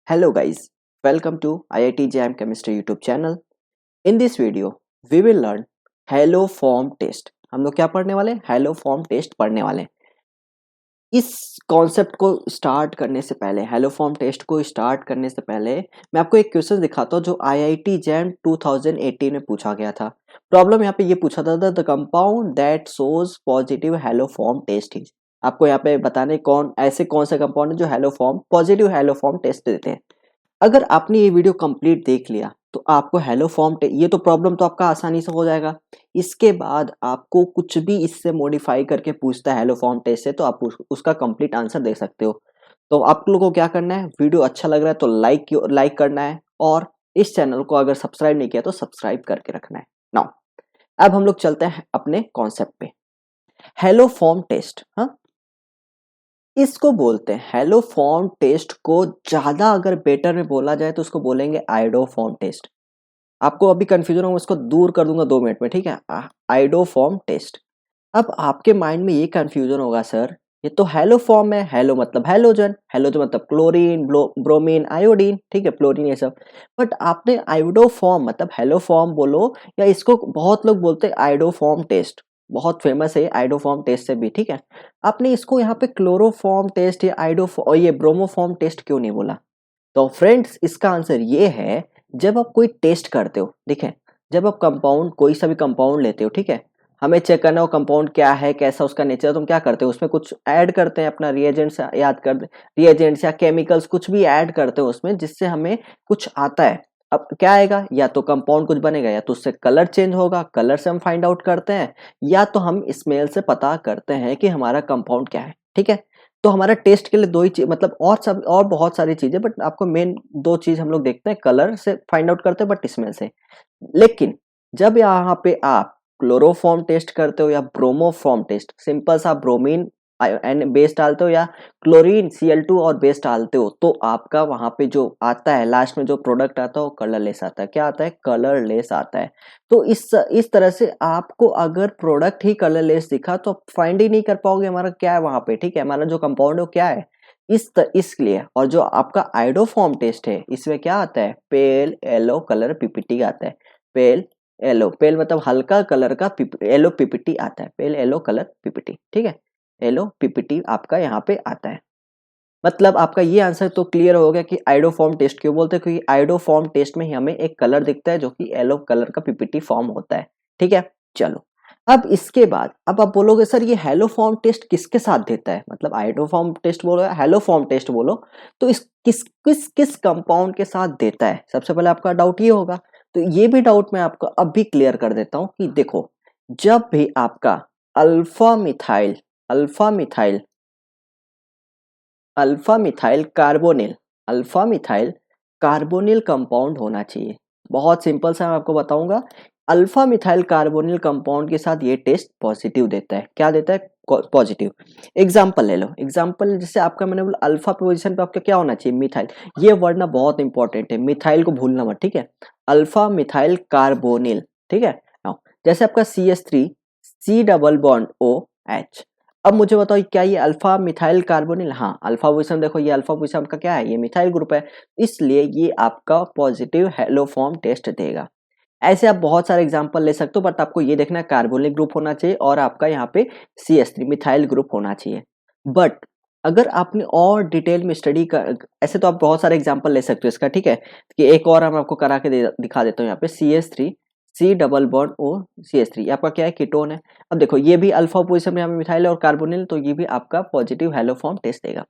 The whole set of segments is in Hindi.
Hello guys, welcome to IIT JAM Chemistry YouTube channel. In this video, we will learn haloform test. हम लोग क्या पढ़ने वाले हैं? हेलो फॉर्म टेस्ट पढ़ने वाले हैं। इस कॉन्सेप्ट को स्टार्ट करने से पहले, हेलो फॉर्म टेस्ट को स्टार्ट करने से पहले मैं आपको एक क्वेश्चन दिखाता हूँ जो IIT JAM 2018 में पूछा गया था। प्रॉब्लम यहाँ पे ये पूछा था, the compound that shows positive haloform test is. आपको यहाँ पे बताने कौन से कंपाउंड है जो haloform positive haloform test देते हैं। अगर आपने ये वीडियो कंप्लीट देख लिया तो आपको हेलो फॉर्म ये तो प्रॉब्लम तो आपका आसानी से हो जाएगा। इसके बाद आपको कुछ भी इससे मॉडिफाई करके पूछता है हेलो फॉर्म टेस्ट से, तो आप उसका कंप्लीट आंसर दे सकते हो। तो आप लोगों को क्या करना है, वीडियो अच्छा लग रहा है तो लाइक करना है, और इस चैनल को अगर सब्सक्राइब नहीं किया तो सब्सक्राइब करके रखना है। नाउ अब हम लोग चलते हैं अपने कॉन्सेप्ट पे। हेलो फॉर्म टेस्ट, हाँ, इसको बोलते हैं हेलो फॉर्म टेस्ट को ज्यादा अगर बेटर में बोला जाए तो उसको बोलेंगे आइडो फॉर्म टेस्ट। आपको अभी कंफ्यूजन होगा, उसको दूर कर दूंगा 2 मिनट में, ठीक है। आइडो फॉर्म टेस्ट। अब आपके माइंड में ये कंफ्यूजन होगा, सर ये तो हेलो फॉर्म है, हेलो मतलब हेलोजन, हेलोजन मतलब क्लोरीन, ब्रोमीन, आयोडीन, ठीक है, फ्लोरीन, ये सब। बट आपने आइडो फॉर्म मतलब हेलो फॉर्म बोलो, या इसको बहुत लोग बोलते हैं आइडो फॉर्म टेस्ट, बहुत फेमस है आइडो फॉर्म टेस्ट से भी, ठीक है। आपने इसको यहाँ पे क्लोरोफॉर्म टेस्ट या ये ब्रोमोफॉर्म टेस्ट क्यों नहीं बोला? तो फ्रेंड्स इसका आंसर ये है, जब आप कोई टेस्ट करते हो, देखें, जब आप कंपाउंड कोई सा भी कंपाउंड लेते हो, ठीक है, हमें चेक करना हो कंपाउंड क्या है, कैसा उसका नेचर है, तो हम क्या करते हो, उसमें कुछ ऐड करते हैं, अपना रिएजेंट्स याद कर, रिएजेंट्स या केमिकल्स कुछ भी ऐड करते हो उसमें, जिससे हमें कुछ आता है। अब क्या आएगा, या तो कंपाउंड कुछ बनेगा, या तो उससे कलर चेंज होगा, कलर से हम फाइंड आउट करते हैं, या तो हम स्मेल से पता करते हैं कि हमारा कंपाउंड क्या है, ठीक है। तो हमारा टेस्ट के लिए दो ही चीज, मतलब और बहुत सारी चीजें, बट आपको मेन 2 चीज हम लोग देखते हैं, कलर से फाइंड आउट करते हैं, बट स्मेल से। लेकिन जब यहाँ पे आप क्लोरोफॉर्म टेस्ट करते हो या ब्रोमोफॉर्म टेस्ट, सिंपल सा ब्रोमीन एंड बेस डालते हो, या क्लोरीन Cl2 और बेस डालते हो, तो आपका वहां पे जो आता है लास्ट में, जो प्रोडक्ट आता है वो कलरलेस आता है। क्या आता है? कलरलेस आता है। तो इस तरह से आपको अगर प्रोडक्ट ही कलरलेस दिखा तो आप फाइंड ही नहीं कर पाओगे हमारा क्या है वहां पे, ठीक है, हमारा जो कंपाउंड है वो क्या है। इसलिए, और जो आपका आइडोफॉर्म टेस्ट है, इसमें क्या आता है, पेल येलो कलर पीपीटी आता है। पेल येलो, पेल मतलब हल्का कलर का, येलो पीपीटी आता है, पेल येलो कलर पीपीटी, ठीक है, येलो पीपीटी आपका यहाँ पे आता है। मतलब आपका ये आंसर तो क्लियर हो गया कि आइडोफॉर्म टेस्ट क्यों बोलते हैं, क्योंकि आइडोफॉर्म टेस्ट में ही हमें एक कलर दिखता है जो कि येलो कलर का पीपीटी फॉर्म होता है, ठीक है। चलो, अब इसके बाद अब आप बोलोगे सर ये हेलो फॉर्म टेस्ट किसके साथ देता है, मतलब आइडोफॉर्म टेस्ट बोलो या हेलो फॉर्म टेस्ट बोलो, तो इस किस किस किस कंपाउंड के साथ देता है, सबसे पहले आपका डाउट ये होगा। तो ये भी डाउट मैं आपको अब भी क्लियर कर देता हूं कि देखो, जब भी आपका alpha methyl alpha methyl alpha methyl carbonyl alpha methyl carbonyl compound होना चाहिए। बहुत सिंपल सा मैं आपको बताऊंगा, अल्फा मिथाइल कार्बोनिल कंपाउंड के साथ ये टेस्ट पॉजिटिव देता है। क्या देता है? पॉजिटिव। एग्जांपल ले लो, एग्जांपल जैसे आपका मैंने बोला अल्फा पोजीशन पे आपका क्या होना चाहिए, मिथाइल। ये वर्ड ना बहुत इंपॉर्टेंट है, मिथाइल को भूलना मत, ठीक है। अल्फा मिथाइल कार्बोनिल, ठीक है। Now, जैसे आपका CH3 C double bond OH। अब मुझे बताओ क्या ये अल्फा मिथाइल कार्बोनिल? हाँ, अल्फा पोजीशन देखो, ये अल्फा पोजीशन आपका क्या है, ये मिथाइल ग्रुप है, इसलिए ये आपका पॉजिटिव हेलो फॉर्म टेस्ट देगा। ऐसे आप बहुत सारे एग्जांपल ले सकते हो, बट आपको ये देखना है कार्बोनिल ग्रुप होना चाहिए और आपका यहाँ पे CH3 मिथाइल ग्रुप होना चाहिए। बट अगर आपने और डिटेल में स्टडी कर, ऐसे तो आप बहुत सारे एग्जांपल ले सकते हो इसका, ठीक है, कि एक और हम आपको करा के दिखा देता हूँ। यहाँ पे CH3 C double bond O CH3, ये आपका क्या है, कीटोन है। अब देखो ये भी अल्फा पोजीशन में, यहाँ पे मिथाइल और कार्बोनिल, तो ये भी आपका पॉजिटिव हेलो फॉर्म टेस्ट देगा।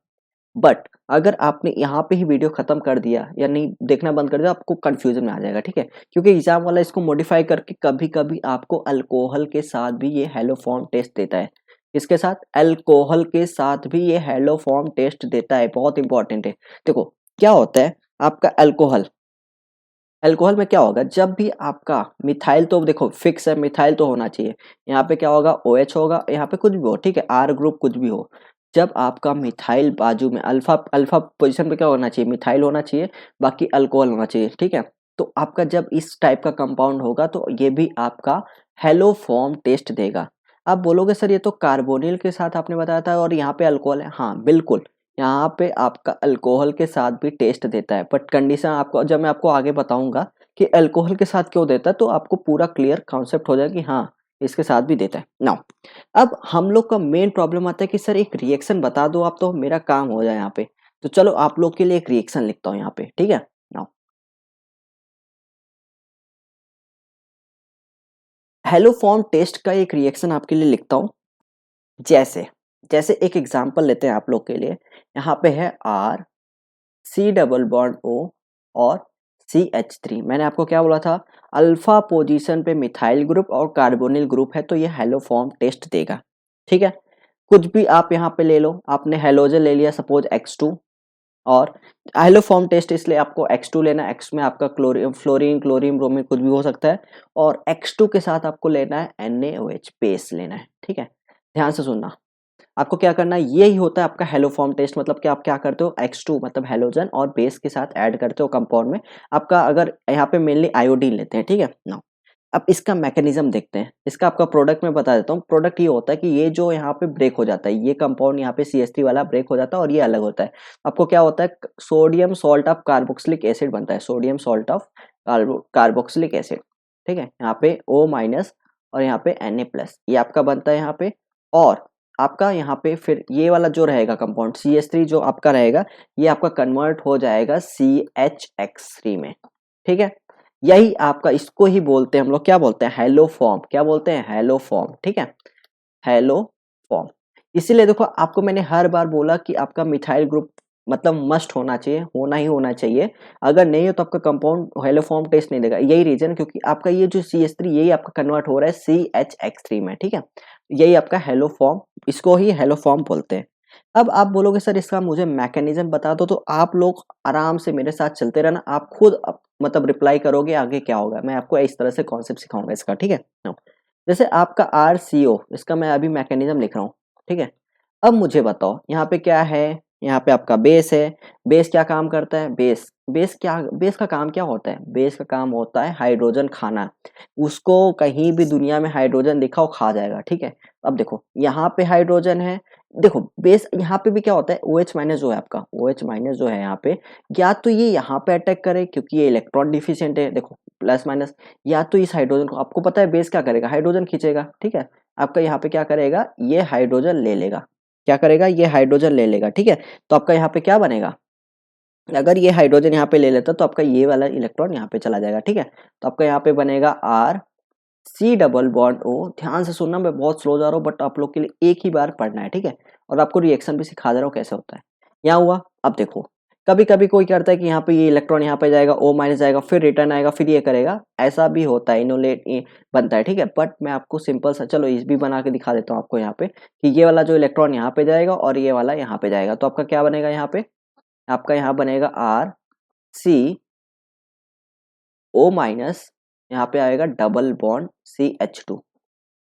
बट अगर आपने यहाँ पे ही वीडियो खत्म कर दिया या नहीं देखना बंद कर दिया, आपको कंफ्यूजन में आ जाएगा, ठीक है, क्योंकि एग्जाम वाला इसको मॉडिफाई करके कभी कभी आपको अल्कोहल के साथ भी ये हेलो फॉर्म टेस्ट देता है। इसके साथ अल्कोहल के साथ भी ये हेलो फॉर्म टेस्ट देता है, बहुत इंपॉर्टेंट है। देखो क्या होता है आपका अल्कोहल, अल्कोहल में क्या होगा, जब भी आपका मिथाइल, तो देखो फिक्स है मिथाइल तो होना चाहिए, यहाँ पे क्या होगा, OH होगा, यहाँ पे कुछ भी हो, ठीक है, R ग्रुप कुछ भी हो। जब आपका मिथाइल बाजू में अल्फा अल्फा पोजीशन पे क्या होना चाहिए, मिथाइल होना चाहिए, बाकी अल्कोहल होना चाहिए, ठीक है। तो आपका जब इस टाइप का कंपाउंड होगा तो ये भी आपका हेलो फॉर्म टेस्ट देगा। आप बोलोगे सर ये तो कार्बोनिल के साथ आपने बताया था और यहाँ पे अल्कोहल है, हाँ बिल्कुल, यहाँ पे आपका अल्कोहल के साथ भी टेस्ट देता है, बट कंडीशन आपको जब मैं आपको आगे बताऊंगा कि अल्कोहल के साथ क्यों देता है तो आपको पूरा क्लियर कॉन्सेप्ट हो जाएगा कि हाँ इसके साथ भी देता है। नाउ अब हम लोग का मेन प्रॉब्लम आता है कि सर एक रिएक्शन बता दो आप तो मेरा काम हो जाए यहाँ पे। तो चलो आप लोग के लिए एक रिएक्शन लिखता हूँ यहाँ पे, ठीक है। नाउ हेलो फॉर्म टेस्ट का एक रिएक्शन आपके लिए लिखता हूँ। जैसे जैसे एक एग्जांपल लेते हैं आप लोग के लिए। यहाँ पे है R C double bond O और CH3। मैंने आपको क्या बोला था, अल्फा पोजीशन पे मिथाइल ग्रुप और कार्बोनिल ग्रुप है तो ये हेलो फॉर्म टेस्ट देगा, ठीक है। कुछ भी आप यहाँ पे ले लो, आपने हेलोजन ले लिया सपोज X2, और हेलो फॉर्म टेस्ट इसलिए आपको X2 लेना है, X में आपका क्लोरीन फ्लोरीन क्लोरीन ब्रोमीन कुछ भी हो सकता है, और X2 के साथ आपको लेना है NaOH बेस लेना है, ठीक है। ध्यान से सुनना, आपको क्या करना है, यही होता है आपका हेलो फॉर्म टेस्ट। मतलब कि आप क्या करते हो, X2 मतलब हेलोजन और बेस के साथ ऐड करते हो कंपाउंड में आपका। अगर यहाँ पे मेनली आयोडीन लेते हैं, ठीक है ना। अब इसका मैकेनिज्म देखते हैं। इसका आपका प्रोडक्ट मैं बता देता हूँ। प्रोडक्ट ये होता है कि ये जो यहाँ पे ब्रेक हो जाता है, ये कंपाउंड यहाँ पे CH3 वाला ब्रेक हो जाता है और ये अलग होता है। आपको क्या होता है, sodium salt of carboxylic acid बनता है, sodium salt of carboxylic acid, ठीक है। यहाँ पे O- और यहाँ पे Na+, ये आपका बनता है यहाँ पे। और आपका यहाँ पे फिर ये वाला जो रहेगा कंपाउंड CH3 जो आपका रहेगा, ये आपका कन्वर्ट हो जाएगा CHX3 में, ठीक है। यही आपका, इसको ही बोलते हैं हम लोग, क्या बोलते हैं, हेलो फॉर्म। क्या बोलते हैं, हेलो फॉर्म, ठीक है। Hello form. इसीलिए देखो आपको मैंने हर बार बोला कि आपका मिथाइल ग्रुप मतलब मस्ट होना चाहिए, होना ही होना चाहिए। अगर नहीं हो तो आपका कंपाउंड हेलो फॉर्म टेस्ट नहीं देगा। यही रीजन, क्योंकि आपका ये जो CH3 यही आपका कन्वर्ट हो रहा है CHX3 में, ठीक है। यही आपका हेलो फॉर्म, इसको ही हेलो फॉर्म बोलते हैं। अब आप बोलोगे सर इसका मुझे मैकेनिज्म बता दो, तो आप लोग आराम से मेरे साथ चलते रहना, आप खुद मतलब रिप्लाई करोगे आगे क्या होगा। मैं आपको इस तरह से कॉन्सेप्ट सिखाऊंगा इसका, ठीक है। जैसे आपका RCO, इसका मैं अभी मैकेनिज्म लिख रहा हूँ, ठीक है। अब मुझे बताओ यहाँ पे क्या है, यहाँ पे आपका बेस है। बेस क्या काम करता है, बेस का काम क्या होता है, बेस का काम होता है हाइड्रोजन खाना। उसको कहीं भी दुनिया में हाइड्रोजन दिखाओ खा जाएगा, ठीक है। अब देखो यहाँ पे हाइड्रोजन है, देखो बेस यहाँ पे भी क्या होता है, OH- जो है आपका, OH- जो है यहाँ पे, या तो ये यहाँ पे अटैक करे क्योंकि ये इलेक्ट्रॉन डिफिशियंट है, देखो प्लस माइनस, या तो इस हाइड्रोजन को, आपको पता है बेस क्या करेगा, हाइड्रोजन खींचेगा, ठीक है। आपका यहाँ पे क्या करेगा, ये हाइड्रोजन ले लेगा, क्या करेगा, ये हाइड्रोजन ले लेगा, ठीक है। तो आपका यहाँ पे क्या बनेगा, अगर ये हाइड्रोजन यहाँ पे ले लेता तो आपका ये वाला इलेक्ट्रॉन यहाँ पे चला जाएगा, ठीक है। तो आपका यहाँ पे बनेगा R C double bond O। ध्यान से सुनना, मैं बहुत स्लो जा रहा हूँ बट आप लोग के लिए एक ही बार पढ़ना है, ठीक है। और आपको रिएक्शन भी सिखा दे रहा हूँ कैसे होता है। यहाँ हुआ। अब देखो कभी कभी कोई करता है कि यहाँ पे ये इलेक्ट्रॉन यहाँ पे जाएगा, O- जाएगा, फिर रिटर्न आएगा, फिर ये करेगा, ऐसा भी होता है, इनोलेट बनता है, ठीक है। बट मैं आपको सिंपल सा, चलो इस भी बना के दिखा देता हूँ आपको यहाँ पे, कि ये वाला जो इलेक्ट्रॉन यहाँ पे जाएगा और ये वाला यहाँ पे जाएगा, तो आपका क्या बनेगा यहाँ पे, आपका यहाँ बनेगा RCO-, यहाँ पे आएगा डबल बॉन्ड CH2।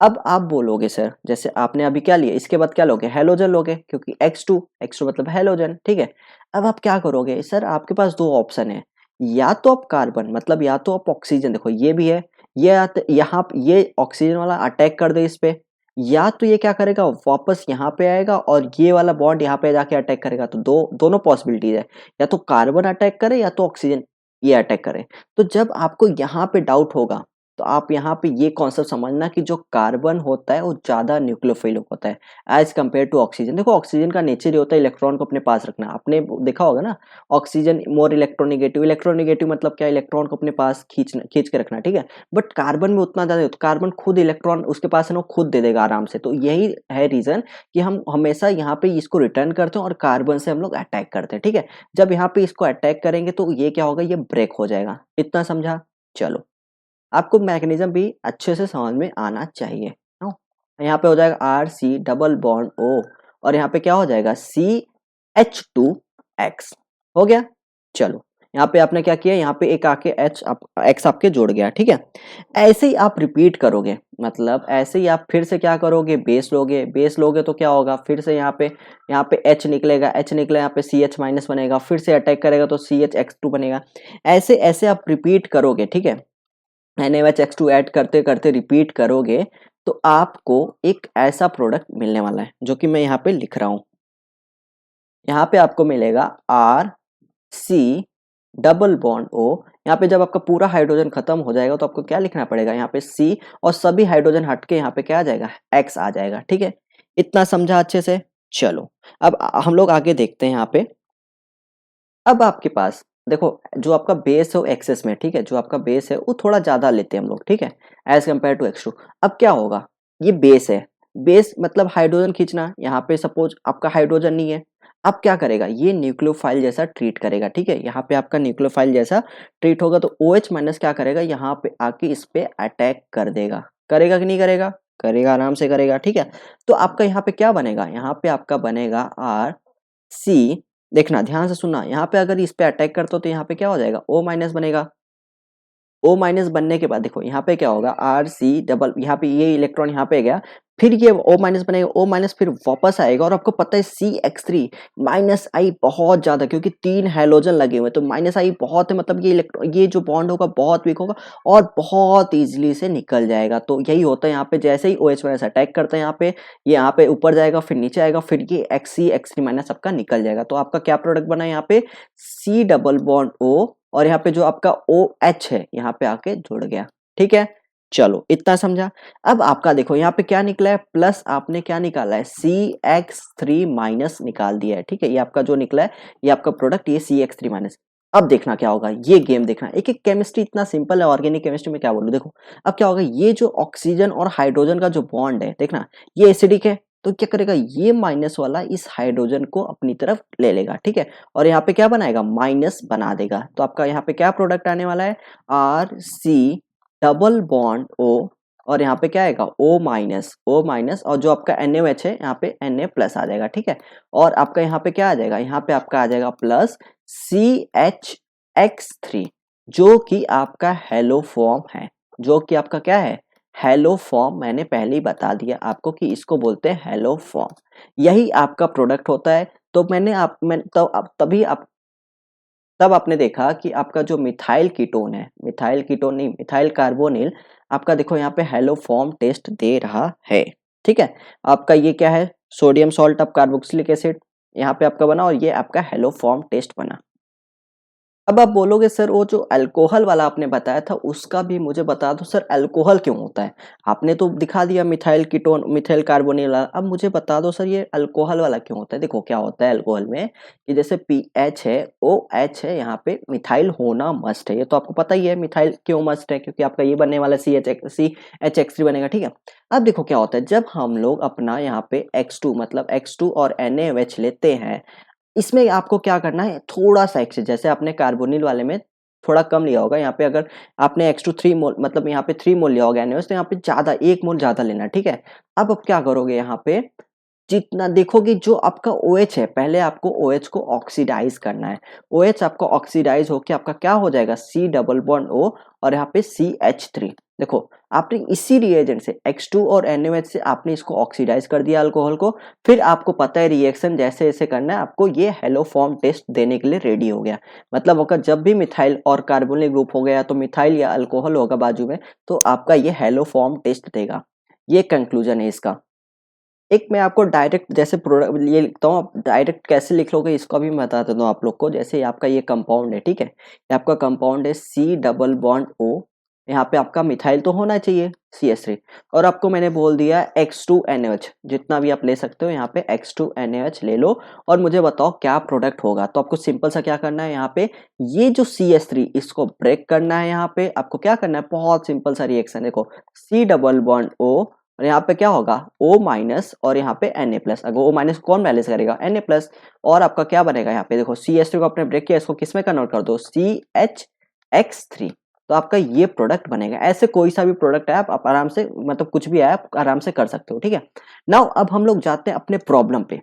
अब आप बोलोगे सर जैसे आपने अभी क्या लिया, इसके बाद क्या लोगे, हेलोजन लोगे, क्योंकि X2 मतलब हेलोजन, ठीक है। अब आप क्या करोगे, सर आपके पास दो ऑप्शन है, या तो आप कार्बन मतलब या तो आप ऑक्सीजन, देखो ये भी है, यहाँ ये ऑक्सीजन वाला अटैक कर दे इस पे, या तो ये क्या करेगा वापस यहाँ पे आएगा और ये वाला बॉन्ड यहाँ पे जाके अटैक करेगा। तो दोनों पॉसिबिलिटीज है, या तो कार्बन अटैक करे या तो ऑक्सीजन ये अटैक करे। तो जब आपको यहाँ पे डाउट होगा तो आप यहाँ पे ये कॉन्सेप्ट समझना कि जो कार्बन होता है वो ज्यादा न्यूक्लियोफिल होता है एज कम्पेयर टू ऑक्सीजन। देखो ऑक्सीजन का नेचर ही होता है इलेक्ट्रॉन को अपने पास रखना, आपने देखा होगा ना, ऑक्सीजन मोर इलेक्ट्रोनिगेटिव, इलेक्ट्रोनिगेटिव मतलब क्या, इलेक्ट्रॉन को अपने पास खींच के रखना, ठीक है। बट कार्बन में उतना ज्यादा, तो कार्बन खुद इलेक्ट्रॉन उसके पास है ना, खुद दे देगा आराम से। तो यही है रीजन कि हम हमेशा यहाँ पे इसको रिटर्न करते हैं और कार्बन से हम लोग अटैक करते हैं, ठीक है। जब यहाँ पे इसको अटैक करेंगे तो ये क्या होगा, ये ब्रेक हो जाएगा। इतना समझा, चलो आपको मैकेनिज्म भी अच्छे से समझ में आना चाहिए। नो? यहाँ पे हो जाएगा RC डबल बॉन्ड O, और यहाँ पे क्या हो जाएगा CH2X, हो गया। चलो यहाँ पे आपने क्या किया, यहाँ पे एक आके X आपके जुड़ गया, ठीक है। ऐसे ही आप रिपीट करोगे, मतलब ऐसे ही आप फिर से क्या करोगे, बेस लोगे तो क्या होगा, फिर से यहाँ पे H निकलेगा, H निकले यहाँ पे CH- बनेगा, फिर से अटैक करेगा तो CHX2 बनेगा। ऐसे ऐसे आप रिपीट करोगे, ठीक है। NaOH ऐड करते करते रिपीट करोगे तो आपको एक ऐसा प्रोडक्ट मिलने वाला है जो कि मैं यहाँ पे लिख रहा हूँ। यहाँ पे आपको मिलेगा R C double bond O. यहाँ पे जब आपका पूरा हाइड्रोजन खत्म हो जाएगा तो आपको क्या लिखना पड़ेगा, यहाँ पे सी और सभी हाइड्रोजन हट के यहाँ पे क्या आ जाएगा, एक्स आ जाएगा। ठीक है, इतना समझा अच्छे से। चलो अब हम लोग आगे देखते हैं यहाँ पे। अब आपके पास देखो जो आपका बेस है वो एक्सेस में, ठीक है, जो आपका बेस है वो थोड़ा ज्यादा लेते हैं हम लोग, ठीक है, as compare to X two. अब क्या होगा, ये बेस है, बेस मतलब हाइड्रोजन खींचना, यहाँ पे सपोज आपका हाइड्रोजन नहीं है। अब क्या करेगा, ये न्यूक्लियोफाइल जैसा ट्रीट करेगा, ठीक है, यहाँ पे आपका न्यूक्लियोफाइल जैसा ट्रीट होगा तो OH माइनस क्या करेगा, यहाँ पे आके इस पे अटैक कर देगा। करेगा कि नहीं करेगा, करेगा, आराम से करेगा। ठीक है, तो आपका यहाँ पे क्या बनेगा, यहाँ पे आपका बनेगा आर सी। देखना ध्यान से सुनना, यहाँ पे अगर इस पे अटैक करते हो तो यहाँ पे क्या हो जाएगा, O माइनस बनेगा। O माइनस बनने के बाद देखो यहाँ पे क्या होगा, आर सी डबल, यहाँ पे ये इलेक्ट्रॉन यहाँ पे गया, फिर ये O माइनस बनेगा, O माइनस फिर वापस आएगा। और आपको पता है CH3 माइनस आई बहुत ज्यादा, क्योंकि 3 हैलोजन लगे हुए तो माइनस आई बहुत है, मतलब ये इलेक्ट्रॉन, ये जो बॉन्ड होगा बहुत वीक होगा और बहुत इजीली से निकल जाएगा। तो यही होता है यहाँ पे, जैसे ही OH माइनस अटैक करता है ये यहाँ पे ऊपर जाएगा, फिर नीचे आएगा, फिर ये X3 माइनस आपका निकल जाएगा। तो आपका क्या प्रोडक्ट बना है यहाँ पे, C डबल बॉन्ड O, और यहाँ पे जो आपका OH है यहाँ पे आके जुड़ गया। ठीक है, चलो इतना समझा। अब आपका देखो यहाँ पे क्या निकला है, प्लस आपने क्या निकाला है, CH3 माइनस निकाल दिया है। ठीक है, ये आपका जो निकला है ये आपका प्रोडक्ट, ये CH3 माइनस। अब देखना क्या होगा, ये गेम देखना, एक एक केमिस्ट्री इतना सिंपल है, ऑर्गेनिक केमिस्ट्री में क्या बोलूं। देखो अब क्या होगा, ये जो ऑक्सीजन और हाइड्रोजन का जो बॉन्ड है, देखना ये एसिडिक है, तो क्या करेगा, ये माइनस वाला इस हाइड्रोजन को अपनी तरफ ले लेगा। ठीक है, और यहाँ पे क्या बनाएगा, माइनस बना देगा। तो आपका यहाँ पे क्या प्रोडक्ट आने वाला है, R C double bond O, और यहाँ पे क्या आएगा, O माइनस, और जो आपका NaOH है यहाँ पे Na प्लस आ जाएगा। ठीक है, और आपका यहाँ पे क्या आ जाएगा, यहाँ पे आपका आ जाएगा प्लस CHX3, जो कि आपका हेलो फॉर्म है, जो कि आपका क्या है, हेलो फॉर्म। मैंने पहले ही बता दिया आपको कि इसको बोलते हैं हेलो फॉर्म, यही आपका प्रोडक्ट होता है। तो मैं तो तभी आप तब आपने देखा कि आपका जो मिथाइल कीटोन है, मिथाइल कीटोन नहीं, मिथाइल कार्बोनिल, आपका देखो यहाँ पे हेलो फॉर्म टेस्ट दे रहा है। ठीक है, आपका ये क्या है, sodium salt of carboxylic acid यहाँ पे आपका बना, और ये आपका हेलो फॉर्म टेस्ट बना। अब आप बोलोगे सर वो जो अल्कोहल वाला आपने बताया था उसका भी मुझे बता दो सर, अल्कोहल क्यों होता है। आपने तो दिखा दिया मिथाइल कीटोन, मिथाइल कार्बोनिल वाला, अब मुझे बता दो सर ये अल्कोहल वाला क्यों होता है। देखो क्या होता है अल्कोहल में, कि जैसे पीएच है, OH है, यहाँ पे मिथाइल होना मस्ट है, ये तो आपको पता ही है। मिथाइल क्यों मस्ट है, क्योंकि आपका ये बनने वाला CHX3 बनेगा। ठीक है, अब देखो क्या होता है, जब हम लोग अपना यहाँ पे X2 मतलब X2 और NaOH लेते हैं, इसमें आपको क्या करना है, थोड़ा सा एक्सेस, जैसे आपने कार्बोनिल वाले में थोड़ा कम लिया होगा, यहाँ पे अगर आपने X2 3 मोल मतलब यहाँ पे 3 मोल लिया होगा NaOH, तो यहाँ पे ज्यादा 1 मोल ज्यादा लेना। ठीक है, अब आप क्या करोगे, यहाँ पे जितना देखोगे जो आपका OH है, पहले आपको OH को ऑक्सीडाइज करना है। OH आपका ऑक्सीडाइज होके आपका क्या हो जाएगा, C डबल बॉन्ड O, और यहाँ पे CH3। देखो आपने इसी रिएजेंट से X2 और NaOH से आपने इसको ऑक्सीडाइज कर दिया अल्कोहल को, फिर आपको पता है रिएक्शन जैसे जैसे करना है, आपको ये हेलो फॉर्म टेस्ट देने के लिए रेडी हो गया। मतलब अगर जब भी मिथाइल और कार्बोनिल ग्रुप हो गया तो मिथाइल या अल्कोहल होगा बाजू में, तो आपका ये हेलो फॉर्म टेस्ट देगा। ये कंक्लूजन है इसका। एक मैं आपको डायरेक्ट जैसे प्रोडक्ट ये लिखता हूँ, आप डायरेक्ट कैसे लिख लोगे इसका भी मैं बता देता हूँ आप लोग को। जैसे आपका ये कंपाउंड है, ठीक है, ये आपका कंपाउंड है C डबल बॉन्ड O, यहाँ पे आपका मिथाइल तो होना चाहिए CH3, और आपको मैंने बोल दिया X2NaOH, जितना भी आप ले सकते हो यहाँ पे X2NaOH ले लो, और मुझे बताओ क्या प्रोडक्ट होगा। तो आपको सिंपल सा क्या करना है, यहाँ पे ये जो CH3 इसको ब्रेक करना है। यहाँ पे आपको क्या करना है, बहुत सिंपल सा रिएक्शन, देखो C डबल बॉन्ड O, और यहाँ पे क्या होगा O माइनस, और यहाँ पे Na प्लस। अगर O माइनस कौन बैलेंस करेगा, Na प्लस, और आपका क्या बनेगा, यहाँ पे देखो CH3 को आपने ब्रेक किया, इसको किस में कन्वर्ट कर दो, CHX3, तो आपका ये प्रोडक्ट बनेगा। ऐसे कोई सा भी प्रोडक्ट है आप आराम से, मतलब कुछ भी है आप आराम से कर सकते हो। ठीक है, नाउ अब हम लोग जाते हैं अपने प्रॉब्लम पे।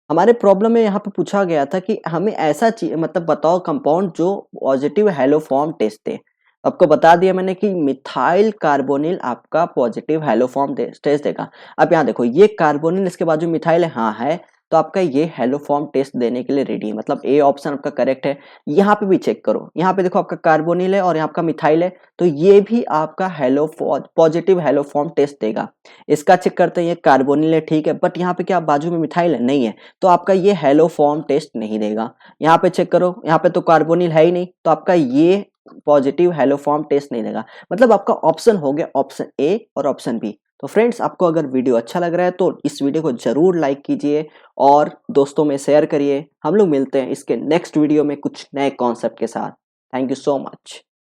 हमारे प्रॉब्लम में यहाँ पे पूछा गया था कि हमें ऐसा चीज मतलब बताओ कंपाउंड जो पॉजिटिव हेलो फॉर्म टेस्ट दे। आपको बता दिया मैंने कि मिथाइल कार्बोनिल आपका पॉजिटिव हेलो फॉर्म टेस्ट देगा। अब यहाँ देखो ये कार्बोनिल, इसके बाजू मिथाइल है, हाँ है, तो आपका ये हेलो फॉर्म टेस्ट देने के लिए रेडी है, मतलब ए ऑप्शन आपका करेक्ट है। यहाँ पे भी चेक करो, यहाँ पे देखो आपका कार्बोनिल है और यहाँ आपका मिथाइल है, तो ये भी आपका पॉजिटिव हेलो फॉर्म टेस्ट देगा। इसका चेक करते हैं, ये कार्बोनिल है ठीक है, बट यहाँ पे क्या बाजू में मिथाइल है, नहीं है, तो आपका ये हेलो फॉर्म टेस्ट नहीं देगा। यहाँ पे चेक करो, यहाँ पे तो कार्बोनिल है ही नहीं, तो आपका ये पॉजिटिव हेलो फॉर्म टेस्ट नहीं देगा। मतलब आपका ऑप्शन हो गया ऑप्शन ए और ऑप्शन बी। तो फ्रेंड्स, आपको अगर वीडियो अच्छा लग रहा है तो इस वीडियो को जरूर लाइक कीजिए और दोस्तों में शेयर करिए। हम लोग मिलते हैं इसके नेक्स्ट वीडियो में कुछ नए कॉन्सेप्ट के साथ। Thank you so much.